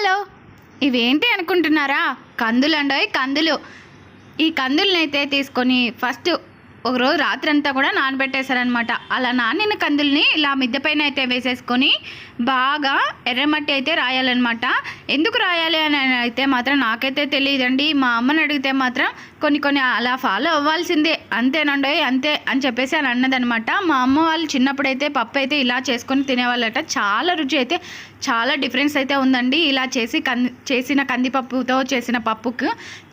Hello, ఇవేంటి అనుకుంటున్నారా? కందులండోయ్ కందులు. ఈ కందులనైతే తీసుకొని ఫస్ట్ ఒకరోజు రాత్రంతా కూడా నానబెట్టేశారనమాట. అలా నానిన కందుల్ని ఇలా మిద్దె పైన అయితే వేసేసుకొని బాగా ఎర్రమట్టి అయితే రాయాలన్నమాట. ఎందుకు రాయాలి అని అయితే మాత్రం నాకైతే తెలియదండి. మా అమ్మని అడిగితే మాత్రం కొన్ని అలా ఫాలో అవ్వాల్సిందే, అంతేనండి అంతే అని చెప్పేసి అని అన్నదనమాట. మా అమ్మ వాళ్ళు చిన్నప్పుడైతే పప్పు అయితే ఇలా చేసుకొని తినేవాళ్ళట. చాలా రుచి అయితే చాలా డిఫరెన్స్ అయితే ఉందండి. ఇలా చేసిన కందిపప్పుతో చేసిన పప్పుకు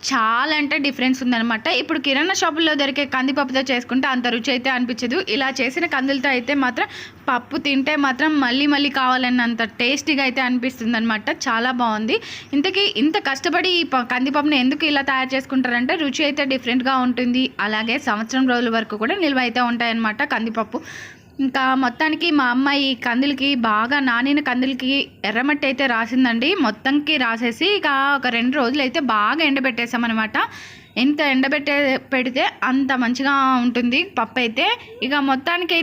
చాలా అంటే డిఫరెన్స్ ఉందనమాట. ఇప్పుడు కిరాణా షాపుల్లో దొరికే కందిపప్పుతో చేసుకుంటే అంత రుచి అయితే అనిపించదు. ఇలా చేసిన కందులతో అయితే మాత్రం పప్పు తింటే మాత్రం మళ్ళీ కావాలన్నంత టేస్టీగా అయితే అనిపిస్తుంది అనమాట. చాలా బాగుంది. ఇంతకీ ఇంత కష్టపడి ఈ కందిపప్పుని ఎందుకు ఇలా తయారు చేసుకుంటారంటే రుచి అయితే డిఫరెంట్గా ఉంటుంది. అలాగే సంవత్సరం రోజుల వరకు కూడా నిల్వ అయితే ఉంటాయన్నమాట కందిపప్పు. ఇంకా మొత్తానికి మా అమ్మ ఈ కందులకి బాగా నానిన కందులకి ఎర్రమట్టి అయితే రాసిందండి. మొత్తంకి రాసేసి ఇక ఒక 2 రోజులు అయితే బాగా ఎండబెట్టేసామన్నమాట. ఎంత పెడితే అంత మంచిగా ఉంటుంది పప్పు అయితే. ఇక మొత్తానికి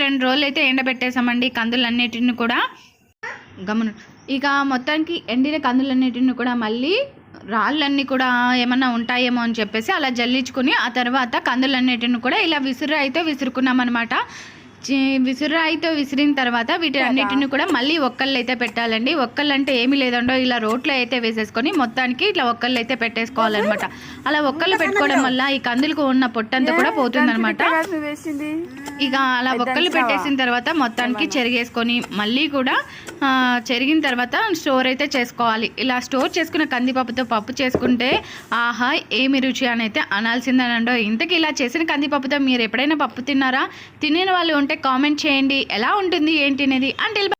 2 రోజులు అయితే ఎండబెట్టేసామండి కందులన్నిటిని కూడా ఇక మొత్తానికి ఎండిన కందులన్నిటిని కూడా మళ్ళీ రాళ్ళన్నీ కూడా ఏమన్నా ఉంటాయేమో అని చెప్పేసి అలా జల్లించుకుని ఆ తర్వాత కందులన్నిటిని కూడా ఇలా విసురుకున్నాం అనమాట. విసురాయితో విసిరిన తర్వాత వీటన్నిటిని కూడా మళ్ళీ ఒక్కళ్ళు అయితే పెట్టాలండి. ఒక్కళ్ళు అంటే ఏమీ లేదండో ఇలా రోట్లో అయితే వేసేసుకొని మొత్తానికి ఇట్లా ఒక్కళ్ళు అయితే పెట్టేసుకోవాలన్నమాట. అలా ఒక్కళ్ళు పెట్టుకోవడం వల్ల ఈ కందులకు ఉన్న పొట్టంతా కూడా పోతుందన్నమాట. ఇక అలా ఒక్కళ్ళు పెట్టేసిన తర్వాత మొత్తానికి చెరిగేసుకొని మళ్ళీ కూడా చెరిగిన తర్వాత స్టోర్ అయితే చేసుకోవాలి. ఇలా స్టోర్ చేసుకున్న కందిపప్పుతో పప్పు చేసుకుంటే ఆహా ఏమి రుచి అని అయితే అనాల్సిందేనండో. ఇంతకీ ఇలా చేసిన కందిపప్పుతో మీరు ఎప్పుడైనా పప్పు తిన్నారా? తినే వాళ్ళు ఉంటే కామెంట్ చేయండి ఎలా ఉంటుంది ఏంటి అనేది. అంటిల్